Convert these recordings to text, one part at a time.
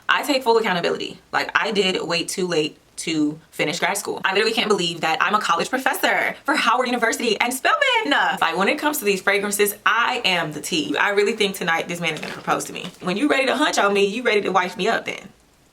I take full accountability. Like, I did wait too late to finish grad school. I literally can't believe that I'm a college professor for Howard University and Spelman. Like, when it comes to these fragrances, I am the tea. I really think tonight this man is gonna propose to me. When you ready to hunch on me, you ready to wife me up then.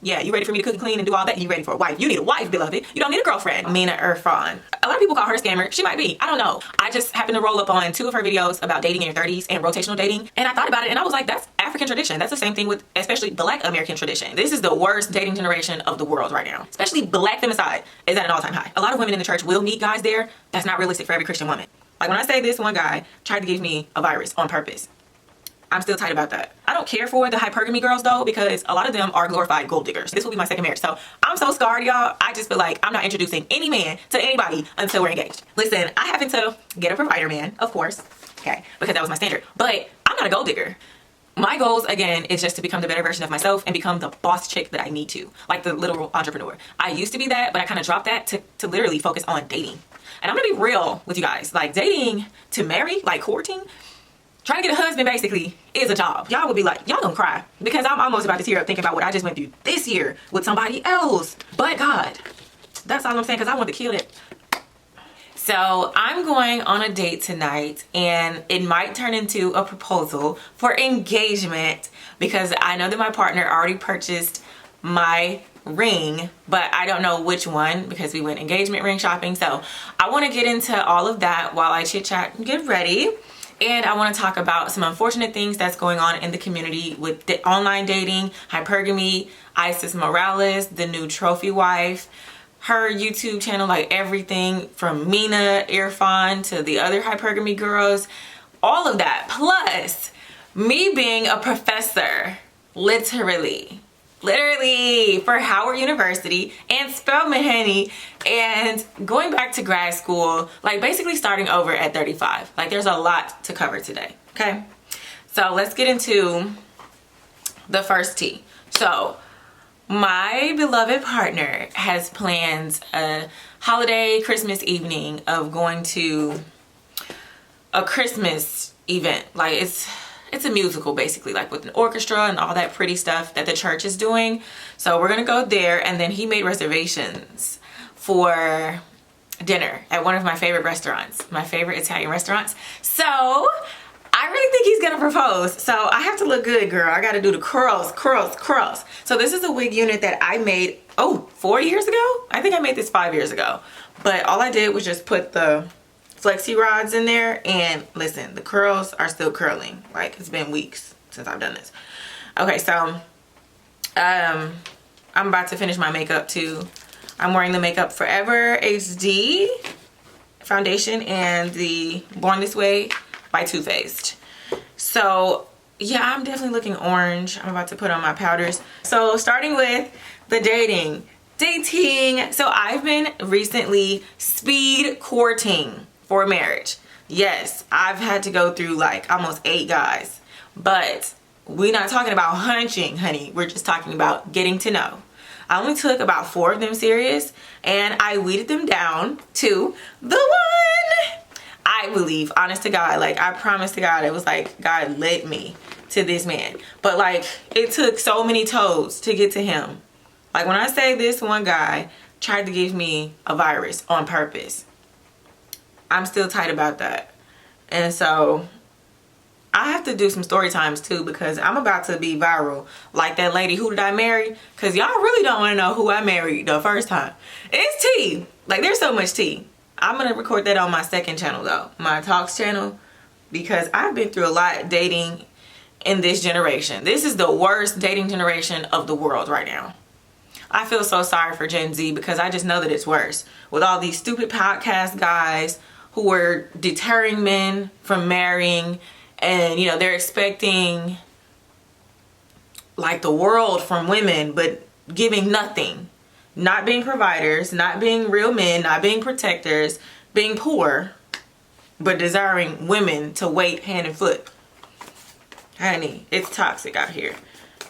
Yeah, you ready for me to cook and clean and do all that? You ready for a wife? You need a wife, beloved. You don't need a girlfriend. Mina Irfan. A lot of people call her a scammer. She might be. I don't know. I just happened to roll up on 2 of her videos about dating in your 30s and rotational dating. And I thought about it and I was like, that's African tradition. That's the same thing with especially Black American tradition. This is the worst dating generation of the world right now. Especially Black femicide is at an all-time high. A lot of women in the church will meet guys there. That's not realistic for every Christian woman. Like, when I say this one guy tried to give me a virus on purpose, I'm still tight about that. I don't care for the hypergamy girls though, because a lot of them are glorified gold diggers. This will be my second marriage. So I'm so scarred, y'all. I just feel like I'm not introducing any man to anybody until we're engaged. Listen, I happen to get a provider man, of course, okay, because that was my standard. But I'm not a gold digger. My goals, again, is just to become the better version of myself and become the boss chick that I need to, like the literal entrepreneur. I used to be that, but I kind of dropped that to literally focus on dating. And I'm gonna be real with you guys. Like, dating to marry, like courting, trying to get a husband basically is a job. Y'all would be like, y'all gonna cry, because I'm almost about to tear up thinking about what I just went through this year with somebody else. But God, that's all I'm saying, because I want to kill it. So I'm going on a date tonight, and it might turn into a proposal for engagement, because I know that my partner already purchased my ring, but I don't know which one, because we went engagement ring shopping. So I want to get into all of that while I chit chat and get ready. And I want to talk about some unfortunate things that's going on in the community with the online dating, hypergamy, Isis Morales, the new trophy wife, her YouTube channel, like everything from Mina Irfan to the other hypergamy girls, all of that. Plus, me being a professor, literally for Howard University and Spelman, honey, and going back to grad school, like basically starting over at 35. Like, there's a lot to cover today, okay? So let's get into the first tea. So my beloved partner has planned a holiday Christmas evening of going to a Christmas event. Like, it's a musical basically, like with an orchestra and all that pretty stuff that the church is doing. So we're gonna go there, and then he made reservations for dinner at one of my favorite restaurants, my favorite Italian restaurants. So I really think he's gonna propose. So I have to look good, girl. I gotta do the curls. So this is a wig unit that I made, 4 years ago? I think I made this 5 years ago. But all I did was just put the flexi rods in there, and listen, the curls are still curling. Like, it's been weeks since I've done this. Okay, so I'm about to finish my makeup too. I'm wearing the Makeup Forever HD foundation and the Born This Way by Too Faced. So yeah, I'm definitely looking orange. I'm about to put on my powders. So starting with the dating. So I've been recently speed courting for marriage. Yes, I've had to go through like almost 8 guys, but we're not talking about hunching, honey. We're just talking about getting to know. I only took about 4 of them serious, and I weeded them down to the one. I believe, honest to God, like I promise to God, it was like God led me to this man. But like, it took so many toes to get to him. Like, when I say this one guy tried to give me a virus on purpose, I'm still tight about that. And so I have to do some story times too, because I'm about to be viral like that lady, Who Did I Marry? Because y'all really don't want to know who I married the first time. It's tea. Like, there's so much tea. I'm going to record that on my second channel though, my Talks channel, because I've been through a lot dating in this generation. This is the worst dating generation of the world right now. I feel so sorry for Gen Z, because I just know that it's worse with all these stupid podcast guys who are deterring men from marrying, and you know, they're expecting like the world from women but giving nothing, not being providers, not being real men, not being protectors, being poor but desiring women to wait hand and foot. Honey, it's toxic out here.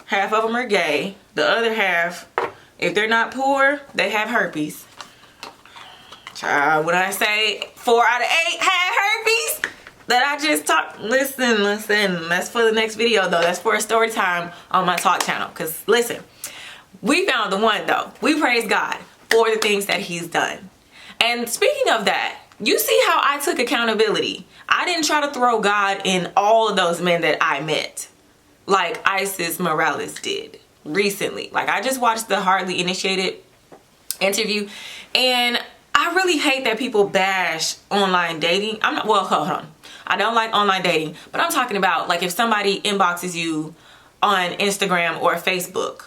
Half of them are gay, the other half, if they're not poor, they have herpes. Child, when I say 4 out of 8 had herpes that I just talked, listen, that's for the next video though. That's for a story time on my Talk channel. Because listen, we found the one though. We praise God for the things that he's done. And speaking of that, you see how I took accountability. I didn't try to throw God in all of those men that I met, like Isis Morales did recently. Like, I just watched the Hardly Initiated interview, and I really hate that people bash online dating. Well, hold on. I don't like online dating, but I'm talking about, like, if somebody inboxes you on Instagram or Facebook,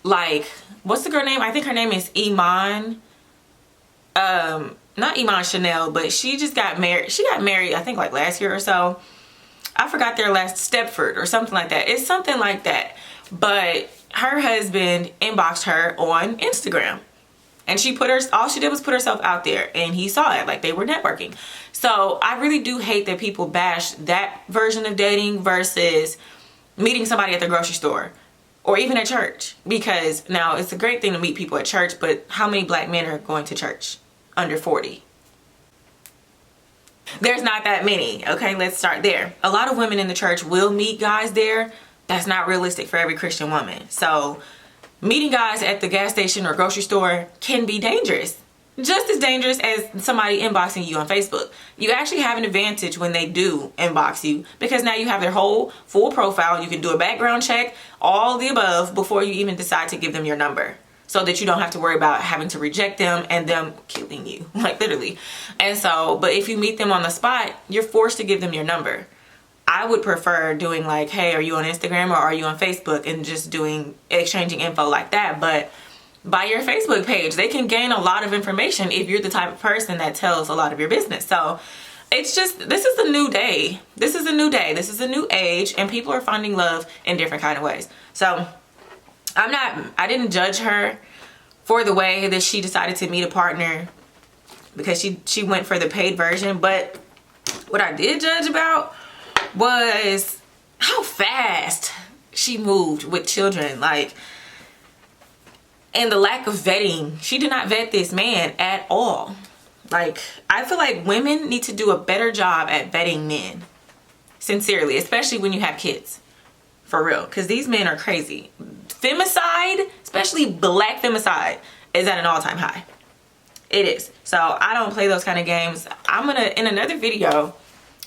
like, what's the girl name? I think her name is Iman. Not Iman Chanel, but she just got married. She got married, I think, like last year or so. I forgot their last, Stepford or something like that. It's something like that. But her husband inboxed her on Instagram. And all she did was put herself out there, and he saw it, like they were networking. So I really do hate that people bash that version of dating versus meeting somebody at the grocery store or even at church. Because now it's a great thing to meet people at church, but how many black men are going to church under 40? There's not that many. Okay, let's start there. A lot of women in the church will meet guys there. That's not realistic for every Christian woman. So meeting guys at the gas station or grocery store can be dangerous. Just as dangerous as somebody inboxing you on Facebook. You actually have an advantage when they do inbox you, because now you have their whole full profile. You can do a background check, all the above, before you even decide to give them your number, so that you don't have to worry about having to reject them and them killing you, like literally. And so, but if you meet them on the spot, you're forced to give them your number. I would prefer doing like, hey, are you on Instagram or are you on Facebook, and just exchanging info like that. But by your Facebook page, they can gain a lot of information if you're the type of person that tells a lot of your business. So it's just, this is a new day. This is a new day. This is a new age, and people are finding love in different kind of ways. So I didn't judge her for the way that she decided to meet a partner, because she went for the paid version. But what I did judge about was how fast she moved with children, like, and the lack of vetting. She did not vet this man at all. Like, I feel like women need to do a better job at vetting men, sincerely, especially when you have kids. For real, because these men are crazy. Femicide, especially black femicide, is at an all-time high. It is. So I don't play those kind of games. I'm gonna, in another video,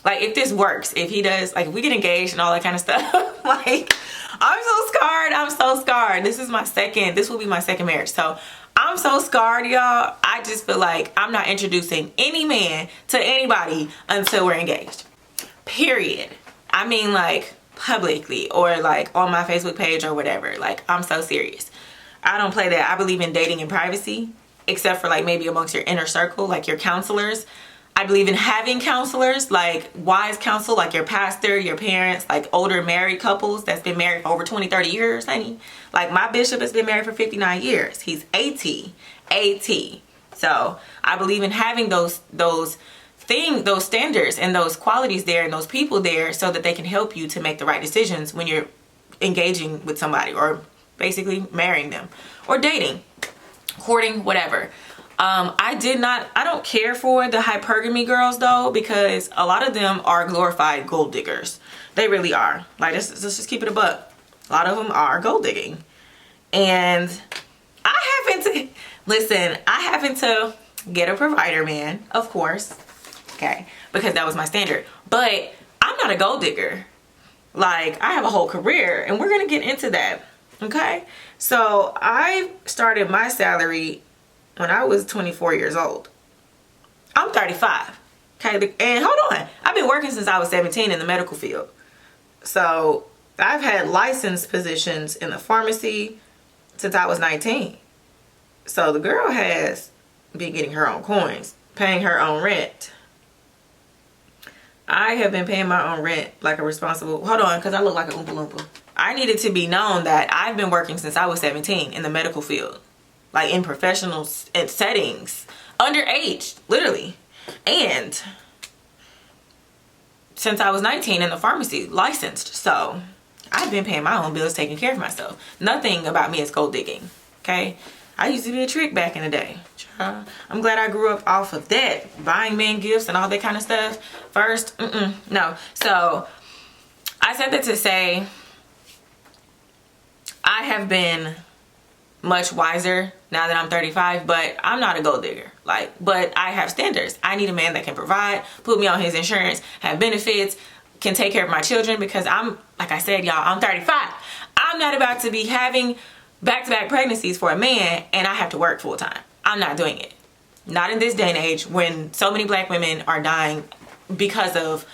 like, if this works, if he does, like, if we get engaged and all that kind of stuff, like, I'm so scarred. I'm so scarred. This will be my second marriage. So I'm so scarred, y'all. I just feel like I'm not introducing any man to anybody until we're engaged. Period. I mean, like, publicly, or like on my Facebook page or whatever. Like, I'm so serious. I don't play that. I believe in dating in privacy, except for like maybe amongst your inner circle, like your counselors. I believe in having counselors, like wise counsel, like your pastor, your parents, like older married couples that's been married for over 20, 30 years, honey. Like, my bishop has been married for 59 years. He's 80. So I believe in having those standards and those qualities there and those people there, so that they can help you to make the right decisions when you're engaging with somebody, or basically marrying them, or dating, courting, whatever. I don't care for the hypergamy girls though, because a lot of them are glorified gold diggers. They really are. Like, let's just keep it a buck. A lot of them are gold digging. And I happen to get a provider man, of course. Okay. Because that was my standard. But I'm not a gold digger. Like, I have a whole career, and we're going to get into that. Okay. So I started my salary when I was 24 years old. I'm 35. Okay, and hold on. I've been working since I was 17 in the medical field. So I've had licensed positions in the pharmacy since I was 19. So the girl has been getting her own coins, paying her own rent. I have been paying my own rent like a responsible, hold on, because I look like an Oompa Loompa. I needed to be known that I've been working since I was 17 in the medical field. Like, in professional settings, underage, literally. And since I was 19 in the pharmacy, licensed. So I've been paying my own bills, taking care of myself. Nothing about me is gold digging, okay? I used to be a trick back in the day. I'm glad I grew up off of that. Buying men gifts and all that kind of stuff. First, no. So I said that to say, I have been much wiser now that I'm 35, but I'm not a gold digger. Like, but I have standards. I need a man that can provide, put me on his insurance, have benefits, can take care of my children, because I'm, like I said, y'all, I'm 35. I'm not about to be having back-to-back pregnancies for a man and I have to work full time. I'm not doing it. Not in this day and age when so many black women are dying because of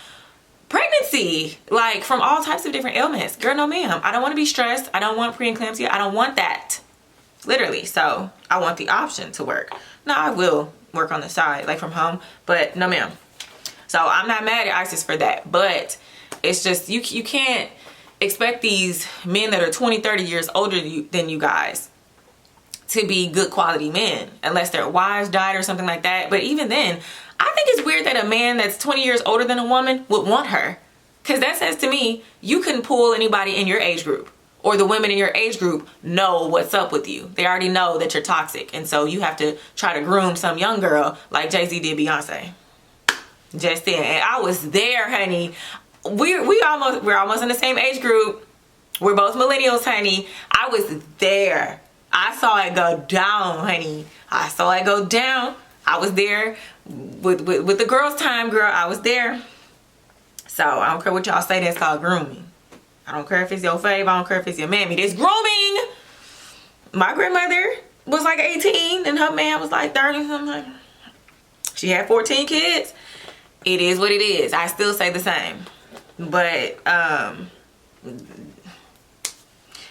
pregnancy, like from all types of different ailments. Girl, no ma'am. I don't want to be stressed. I don't want preeclampsia. I don't want that. Literally. So I want the option to work. Now I will work on the side, like from home, but no ma'am. So I'm not mad at ISIS for that, but it's just, you can't expect these men that are 20, 30 years older than you guys to be good quality men unless their wives died or something like that. But even then, I think it's weird that a man that's 20 years older than a woman would want her, because that says to me you couldn't pull anybody in your age group, or the women in your age group know what's up with you. They already know that you're toxic, and so you have to try to groom some young girl like Jay-Z did Beyonce. Just then. And I was there, honey. We're almost in the same age group. We're both millennials, honey. I was there. I saw it go down, honey. I saw it go down. I was there with the girls' time, girl. I was there. So I don't care what y'all say, that's called grooming. I don't care if it's your fave. I don't care if it's your mammy. This grooming. My grandmother was like 18 and her man was like 30 something. She had 14 kids. It is what it is. I still say the same. But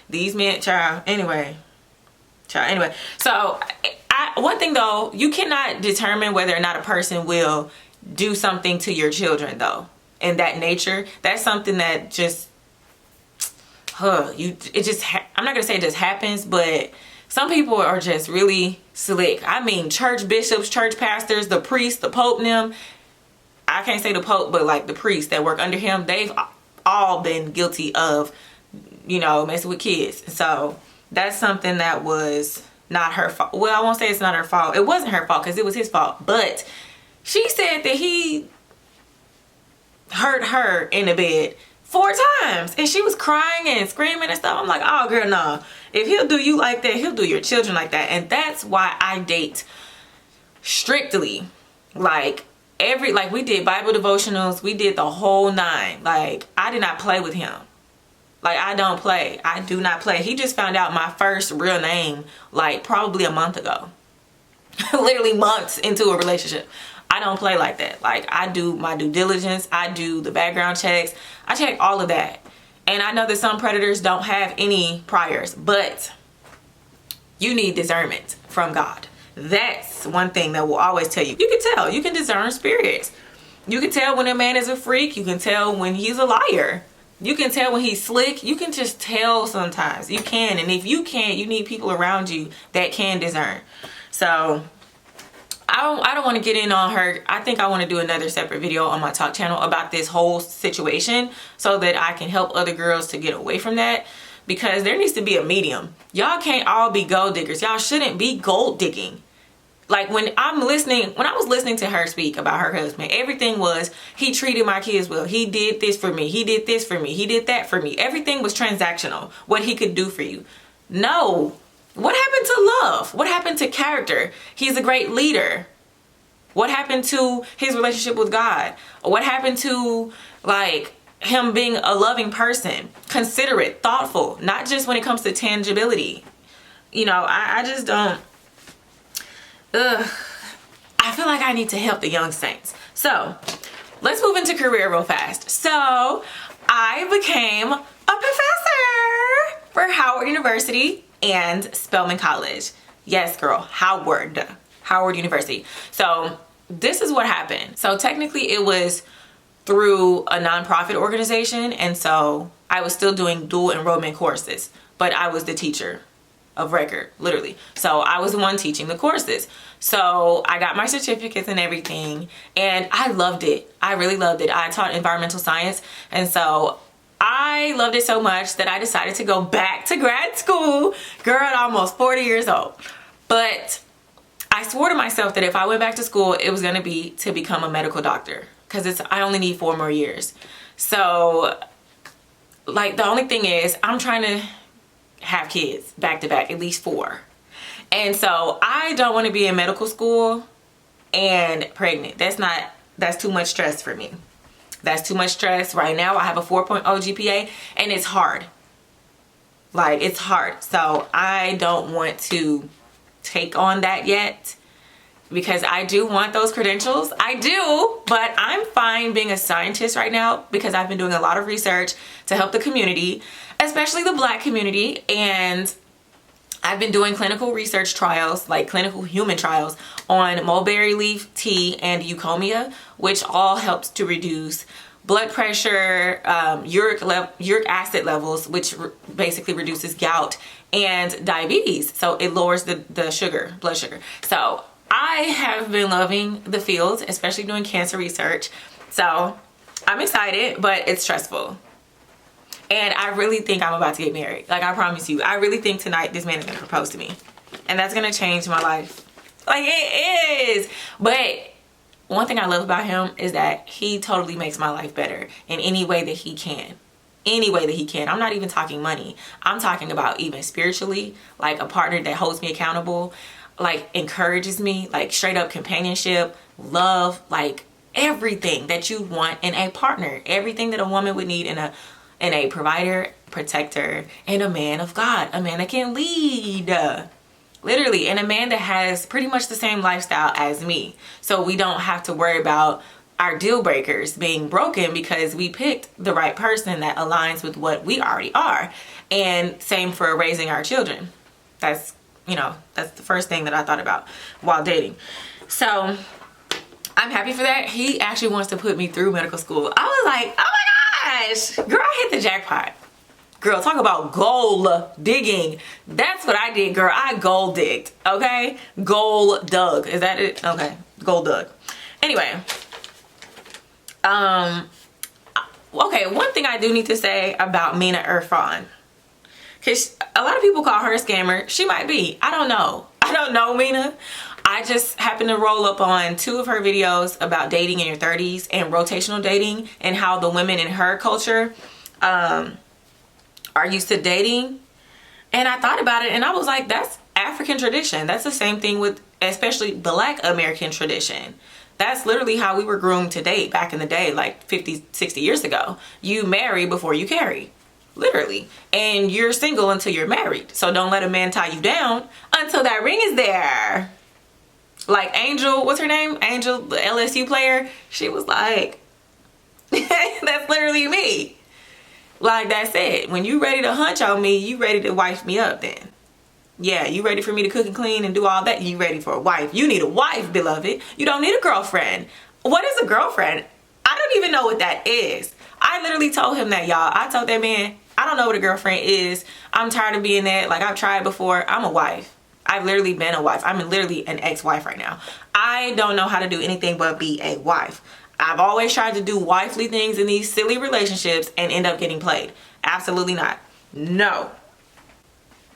these men, child, anyway. So one thing though, you cannot determine whether or not a person will do something to your children though. In that nature, that's something that just, I'm not gonna say it just happens, but some people are just really slick. I mean, church bishops, church pastors, the priests, the pope, them. I can't say the pope, but like the priests that work under him, they've all been guilty of, messing with kids. So that's something that was not her fault. Well, I won't say it's not her fault. It wasn't her fault because it was his fault. But she said that he hurt her in the bed 4 times. And she was crying and screaming and stuff. I'm like, oh, girl, no. If he'll do you like that, he'll do your children like that. And that's why I date strictly. Like we did Bible devotionals. We did the whole 9. Like, I did not play with him. Like, I don't play. I do not play. He just found out my first real name, like, probably a month ago. Literally months into a relationship. I don't play like that. Like, I do my due diligence. I do the background checks. I check all of that. And I know that some predators don't have any priors, but you need discernment from God. That's one thing that will always tell you. You can tell. You can discern spirits. You can tell when a man is a freak. You can tell when he's a liar. You can tell when he's slick. You can just tell sometimes. You can. And if you can't, you need people around you that can discern. So I don't want to get in on her. I think I want to do another separate video on my talk channel about this whole situation so that I can help other girls to get away from that, because there needs to be a medium. Y'all can't all be gold diggers. Y'all shouldn't be gold digging. Like when I was listening to her speak about her husband, everything was, he treated my kids well. He did this for me. He did this for me. He did that for me. Everything was transactional, what he could do for you. No. What happened to love? What happened to character? He's a great leader. What happened to his relationship with God? What happened to like him being a loving person, considerate, thoughtful, not just when it comes to tangibility. I just don't. I feel like I need to help the young saints. So let's move into career real fast. So I became a professor for Howard University and Spelman College. Yes, girl, Howard University. So this is what happened. So technically it was through a nonprofit organization. And so I was still doing dual enrollment courses, but I was the teacher of record, literally. So I was the one teaching the courses. So I got my certificates and everything, and I loved it. I really loved it. I taught environmental science, and so I loved it so much that I decided to go back to grad school. Girl, at almost 40 years old. But I swore to myself that if I went back to school, it was going to be to become a medical doctor, because I only need 4 more years. So like the only thing is I'm trying to have kids back to back, at least 4. And so I don't want to be in medical school and pregnant. That's too much stress for me. That's too much stress. Right now I have a 4.0 GPA and it's hard. Like, it's hard. So I don't want to take on that yet, because I do want those credentials. I do, but I'm fine being a scientist right now because I've been doing a lot of research to help the community, especially the Black community. And I've been doing clinical research trials, like clinical human trials, on mulberry leaf tea and eucomia, which all helps to reduce blood pressure, uric acid levels, which basically reduces gout, and diabetes. So it lowers the blood sugar. So I have been loving the field, especially doing cancer research. So I'm excited, but it's stressful. And I really think I'm about to get married. Like, I promise you, I really think tonight this man is gonna propose to me. And that's gonna change my life. Like, it is. But one thing I love about him is that he totally makes my life better in any way that he can. Any way that he can. I'm not even talking money. I'm talking about even spiritually, like a partner that holds me accountable, like encourages me, like straight up companionship, love, like everything that you want in a partner. Everything that a woman would need in a provider, protector, and a man of God. A man that can lead. Literally. And a man that has pretty much the same lifestyle as me. So we don't have to worry about our deal breakers being broken because we picked the right person that aligns with what we already are. And same for raising our children. That's the first thing that I thought about while dating. So I'm happy for that. He actually wants to put me through medical school. I was like, oh my gosh, girl, I hit the jackpot. Girl, talk about goal digging. That's what I did, girl. I goal digged, okay? Goal dug. Is that it? Okay, goal dug. Anyway, okay, one thing I do need to say about Mina Irfan, because a lot of people call her a scammer. She might be. I don't know. I don't know Mina. I just happened to roll up on 2 of her videos about dating in your 30s and rotational dating and how the women in her culture are used to dating. And I thought about it and I was like, that's African tradition. That's the same thing with especially Black American tradition. That's literally how we were groomed to date back in the day, like 50, 60 years ago. You marry before you carry. Literally. And you're single until you're married. So don't let a man tie you down until that ring is there. Like Angel, what's her name? Angel, the LSU player. She was like, that's literally me. Like, that's it. When you ready to hunch on me, you ready to wife me up then. Yeah, you ready for me to cook and clean and do all that? You ready for a wife. You need a wife, beloved. You don't need a girlfriend. What is a girlfriend? I don't even know what that is. I literally told him that, y'all. I told that man, I don't know what a girlfriend is. I'm tired of being that. Like, I've tried before. I'm a wife. I've literally been a wife. I'm literally an ex-wife right now. I don't know how to do anything but be a wife. I've always tried to do wifely things in these silly relationships and end up getting played. Absolutely not. No.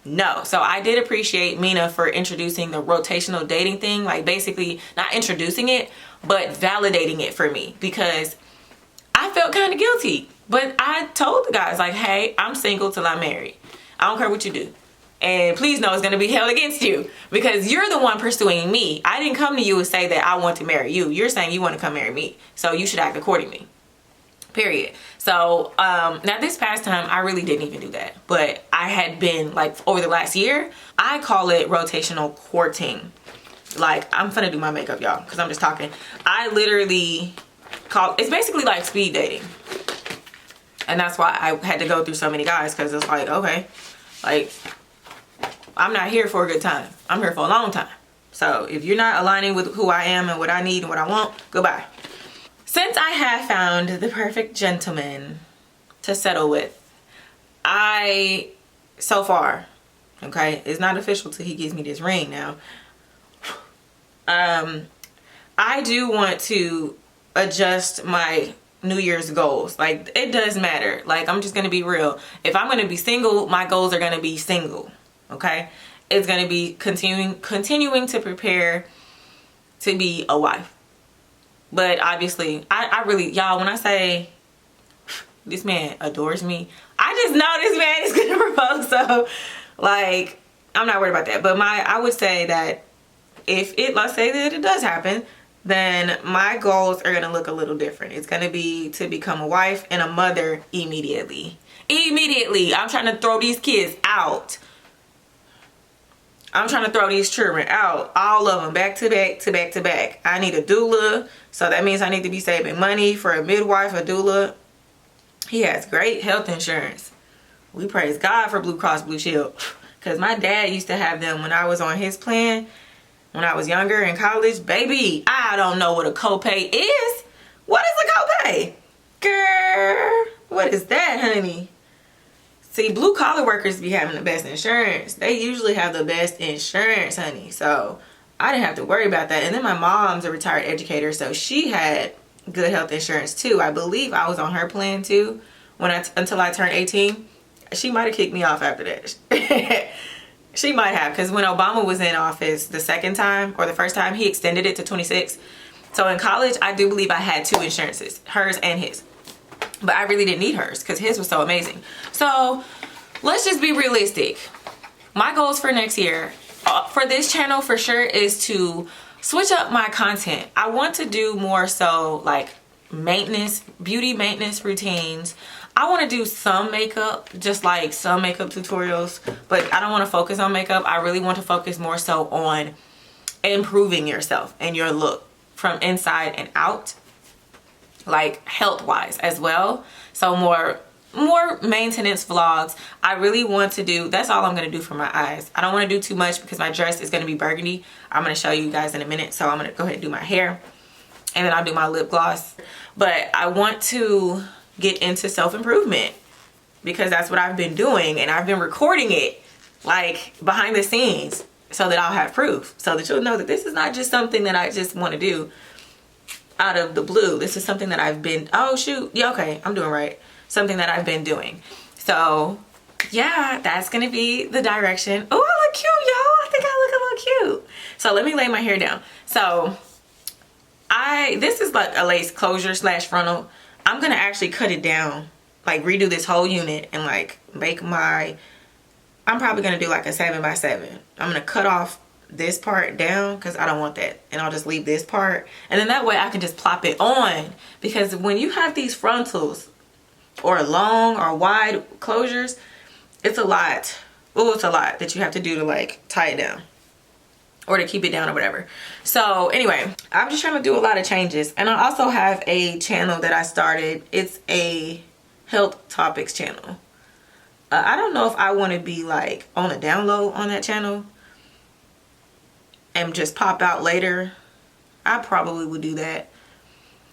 No. So I did appreciate Mina for introducing the rotational dating thing. Like, basically not introducing it, but validating it for me, because I felt kind of guilty. But I told the guys, like, hey, I'm single till I'm married. I don't care what you do. And please know it's going to be held against you because you're the one pursuing me. I didn't come to you and say that I want to marry you. You're saying you want to come marry me. So you should act accordingly. Period. So now this past time, I really didn't even do that. But I had been, like, over the last year, I call it rotational courting. Like, I'm finna do my makeup, y'all, because I'm just talking. I literally call it's basically like speed dating. And that's why I had to go through so many guys, because it's like, okay, like, I'm not here for a good time. I'm here for a long time. So if you're not aligning with who I am and what I need and what I want, goodbye. Since I have found the perfect gentleman to settle with, so far, okay, it's not official till he gives me this ring now. I do want to adjust my New Year's goals. Like, it does matter. Like, I'm just going to be real. If I'm going to be single, my goals are going to be single. Okay, it's gonna be continuing to prepare to be a wife. But obviously, I really, y'all, when I say this man adores me, I just know this man is gonna propose. So, like, I'm not worried about that. But I would say that if it, let's say that it does happen, then my goals are going to look a little different. It's going to be to become a wife and a mother immediately. Immediately. I'm trying to throw these kids out. I'm trying to throw these children out. All of them, back to back to back to back. I need a doula. So that means I need to be saving money for a midwife, a doula. He has great health insurance. We praise God for Blue Cross Blue Shield. Because my dad used to have them when I was on his plan. When I was younger in college. Baby, I don't know what a copay is. What is a copay? Girl, what is that, honey? See, blue collar workers be having the best insurance. They usually have the best insurance, honey. So I didn't have to worry about that. And then my mom's a retired educator, so she had good health insurance too. I believe I was on her plan too until I turned 18. She might have kicked me off after that. She might have, because when Obama was in office the second time or the first time, he extended it to 26. So in college, I do believe I had 2 insurances, hers and his. But I really didn't need hers because his was so amazing. So let's just be realistic. My goals for next year, for this channel for sure, is to switch up my content. I want to do more so like maintenance, beauty maintenance routines. I want to do some makeup, just like some makeup tutorials, but I don't want to focus on makeup. I really want to focus more so on improving yourself and your look from inside and out, like health wise as well. So more maintenance vlogs. I really want to do, that's all I'm going to do for my eyes. I don't want to do too much because my dress is going to be burgundy. I'm going to show you guys in a minute. So I'm going to go ahead and do my hair and then I'll do my lip gloss. But I want to get into self-improvement because that's what I've been doing, and I've been recording it like behind the scenes so that I'll have proof, so that you'll know that this is not just something that I just want to do out of the blue. This is something that I've been, oh shoot, yeah, okay, I'm doing right. Something that I've been doing. So yeah, that's gonna be the direction. Oh, I look cute, y'all. I think I look a little cute. So let me lay my hair down. So this is like a lace closure slash frontal. I'm gonna actually cut it down, like redo this whole unit and like make I'm probably gonna do like a 7x7. I'm gonna cut off this part down because I don't want that, and I'll just leave this part, and then that way I can just plop it on. Because when you have these frontals or long or wide closures, it's a lot. Oh, it's a lot that you have to do to like tie it down or to keep it down or whatever. So anyway, I'm just trying to do a lot of changes. And I also have a channel that I started. It's a health topics channel. I don't know if I want to be like on a download on that channel and just pop out later. I probably would do that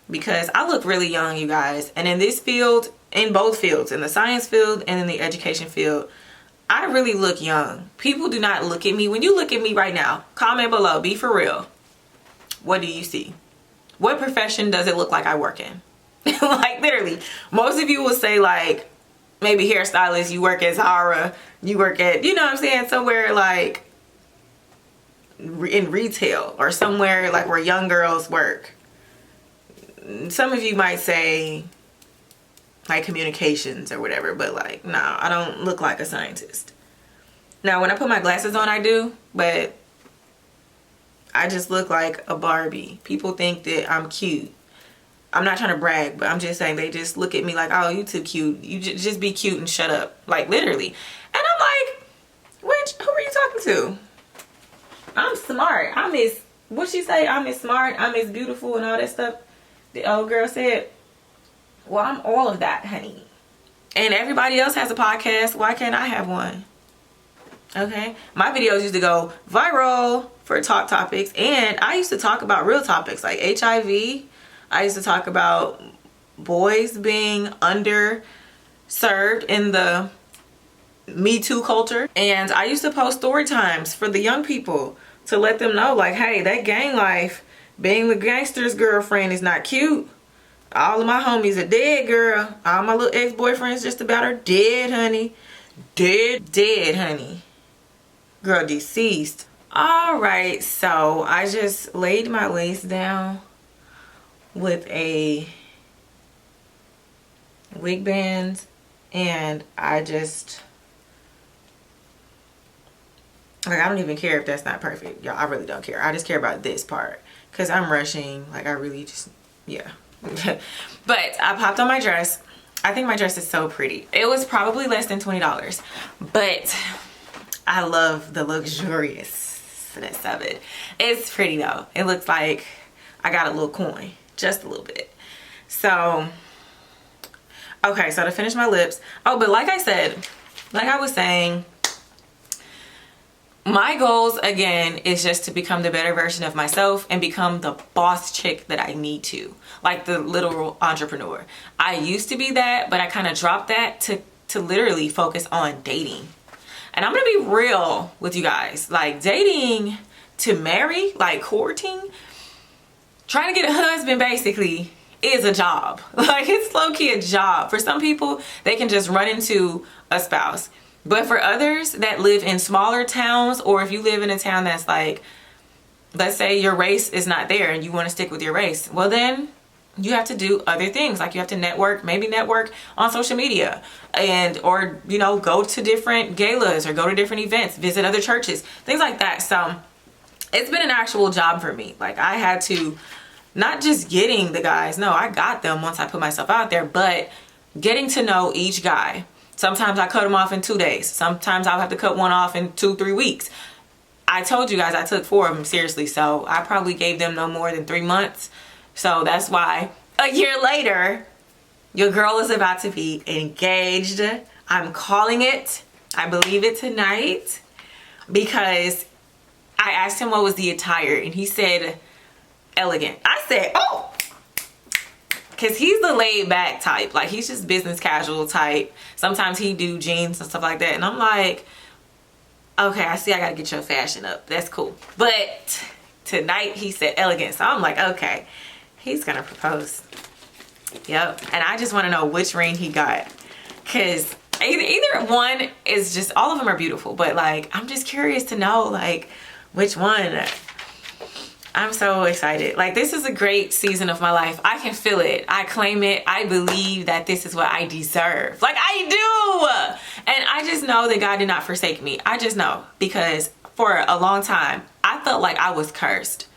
because I look really young, you guys. And in this field, in both fields, in the science field and in the education field, I really look young. People do not look at me. When you look at me right now, comment below, be for real. What do you see? What profession does it look like I work in? Like literally, most of you will say like, maybe hairstylist, you work at Zara, you work at, you know what I'm saying, somewhere like in retail or somewhere like where young girls work. Some of you might say like communications or whatever, but like, nah, I don't look like a scientist. Now, when I put my glasses on, I do, but I just look like a Barbie. People think that I'm cute. I'm not trying to brag, but I'm just saying they just look at me like, oh, you too cute. You just be cute and shut up. Like, literally. And I'm like, who are you talking to? I'm smart. I'm as, what she say? I'm as smart, I'm as beautiful and all that stuff. The old girl said, well, I'm all of that, honey. And everybody else has a podcast. Why can't I have one? Okay. My videos used to go viral for talk topics. And I used to talk about real topics like HIV. I used to talk about boys being underserved in the Me Too culture. And I used to post story times for the young people to let them know like, hey, that gang life, being the gangster's girlfriend is not cute. All of my homies are dead, girl. All my little ex-boyfriends just about are dead, honey. Dead, honey. Girl, deceased. Alright, so I just laid my lace down with a wig band, and I just Like, I don't even care if that's not perfect. Y'all, I really don't care. I just care about this part. Because I'm rushing. Like, I really just, yeah. But I popped on my dress. I think my dress is so pretty. It was probably less than $20. But I love the luxuriousness of it. It's pretty, though. It looks like I got a little coin. Just a little bit. So, okay. So, to finish my lips. Oh, but like I said, like I was saying, my goals, again, is just to become the better version of myself and become the boss chick that I need to. Like the literal entrepreneur. I used to be that, but I kind of dropped that to literally focus on dating. And I'm going to be real with you guys. Like, dating to marry, like courting, trying to get a husband basically is a job. Like, it's low-key a job. For some people, they can just run into a spouse. But for others that live in smaller towns, or if you live in a town that's like, let's say your race is not there and you want to stick with your race, well then you have to do other things. Like, you have to network, maybe network on social media, and or, you know, go to different galas or go to different events, visit other churches, things like that. So it's been an actual job for me. Like, I had to, not just getting the guys, no, I got them once I put myself out there, but getting to know each guy. Sometimes I cut them off in 2 days. Sometimes I'll have to cut one off in 2-3 weeks. I told you guys I took 4 of them seriously, so I probably gave them no more than 3 months. So that's why a year later, your girl is about to be engaged. I'm calling it. I believe it tonight, because I asked him what was the attire and he said elegant. I said, oh, because he's the laid back type. Like, he's just business casual type. Sometimes he do jeans and stuff like that. And I'm like, okay, I see I gotta get your fashion up. That's cool. But tonight he said elegant. So I'm like, okay, he's gonna propose. Yep. And I just want to know which ring he got. Because either one is just, all of them are beautiful. But like, I'm just curious to know like which one. I'm so excited. Like, this is a great season of my life. I can feel it. I claim it. I believe that this is what I deserve. Like, I do. And I just know that God did not forsake me. I just know, because for a long time, I felt like I was cursed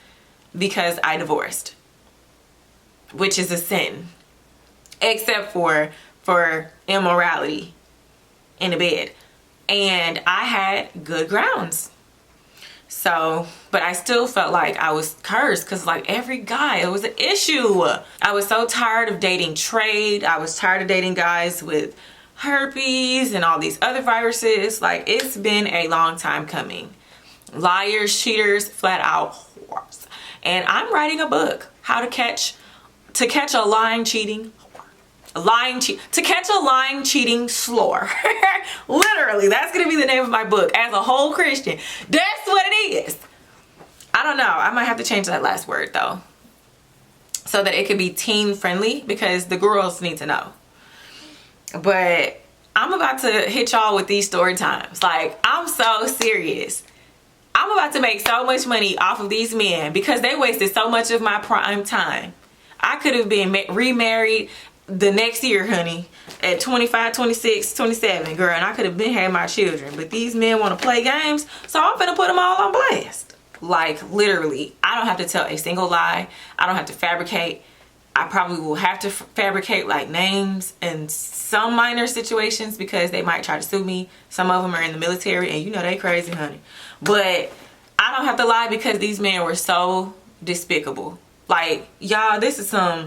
because I divorced, which is a sin, except for immorality in the bed. And I had good grounds. So, but I still felt like I was cursed, because like every guy, it was an issue. I was so tired of dating trade. I was tired of dating guys with herpes and all these other viruses. Like, it's been a long time coming. Liars, cheaters, flat out whores. And I'm writing a book, how to catch a lying, cheating to catch a lying, cheating slore. Literally, that's gonna be the name of my book. As a whole Christian, that's what it is. I don't know, I might have to change that last word though, so that it could be teen friendly, because the girls need to know. But I'm about to hit y'all with these story times. Like, I'm so serious. I'm about to make so much money off of these men, because they wasted so much of my prime time. I could have been remarried the next year, honey, at 25, 26, 27, girl, and I could have been had my children. But these men want to play games, so I'm finna put them all on blast. Like, literally, I don't have to tell a single lie. I don't have to fabricate. I probably will have to fabricate like names in some minor situations, because they might try to sue me. Some of them are in the military, and you know they crazy, honey. But I don't have to lie, because these men were so despicable. Like, y'all, this is some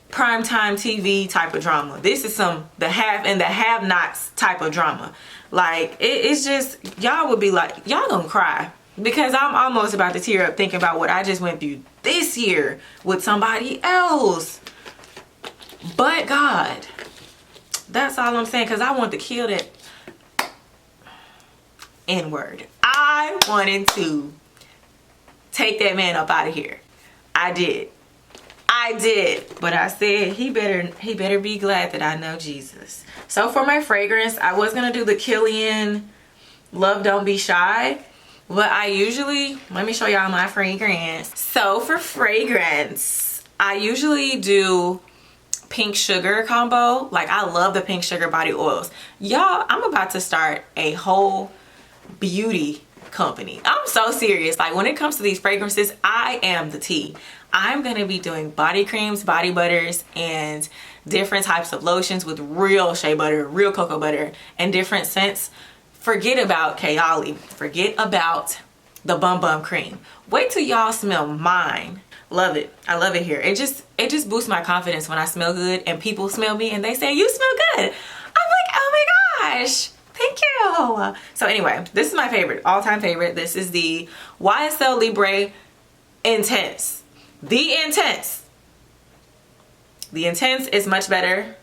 primetime TV type of drama. This is some the have and the have-nots type of drama. Like, it's just, y'all would be like, y'all gonna cry, because I'm almost about to tear up thinking about what I just went through this year with somebody else. But God, that's all I'm saying, because I want to kill that N-word. I wanted to take that man up out of here. I did. But I said he better be glad that I know Jesus. So for my fragrance, I was gonna do the Killian Love Don't Be Shy, but I usually, let me show y'all my fragrance. So for fragrance, I usually do pink sugar combo. Like, I love the pink sugar body oils. Y'all, I'm about to start a whole beauty company. I'm so serious. Like, when it comes to these fragrances, I am the tea. I'm gonna be doing body creams, body butters, and different types of lotions with real shea butter, real cocoa butter, and different scents. Forget about Kayali. Forget about the Bum Bum cream. Wait till y'all smell mine. Love it. I love it here. It just boosts my confidence when I smell good and people smell me and they say, you smell good. I'm like, oh my gosh, thank you. So anyway, this is my favorite, all-time favorite. This is the YSL Libre Intense. The Intense. The Intense is much better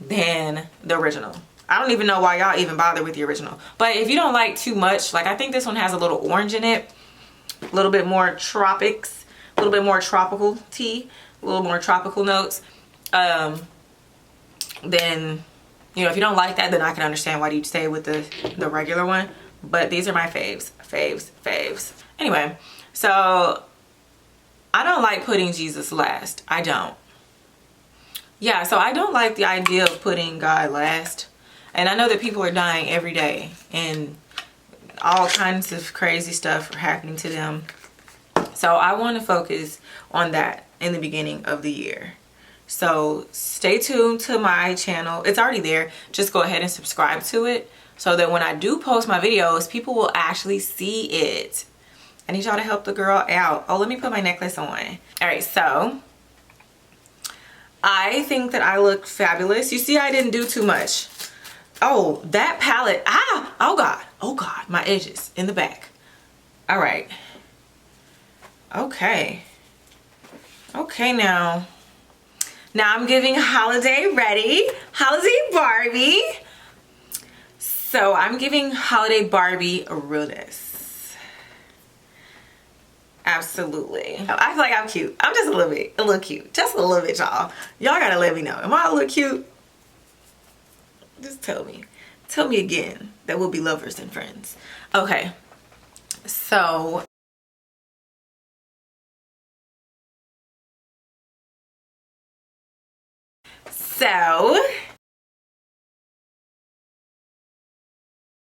than the original. I don't even know why y'all even bother with the original. But if you don't like too much, like, I think this one has a little orange in it. A little bit more tropics, a little bit more tropical tea, a little more tropical notes. Then, you know, if you don't like that, then I can understand why you stay with the regular one. But these are my faves. Anyway, so I don't like putting Jesus last. I don't. Yeah, so I don't like the idea of putting God last. And I know that people are dying every day and all kinds of crazy stuff are happening to them. So I want to focus on that in the beginning of the year. So stay tuned to my channel. It's already there. Just go ahead and subscribe to it so that when I do post my videos, people will actually see it. I need y'all to help the girl out. Oh, let me put my necklace on. All right, so I think that I look fabulous. You see, I didn't do too much. Oh, that palette. Ah, oh God, my edges in the back. All right. Okay, now I'm giving holiday ready, holiday Barbie. So I'm giving holiday Barbie realness. Absolutely. I feel like I'm cute. I'm just a little cute, just a little bit, y'all. Y'all gotta let me know. Am I a little cute? Just tell me again that we'll be lovers and friends. Okay, so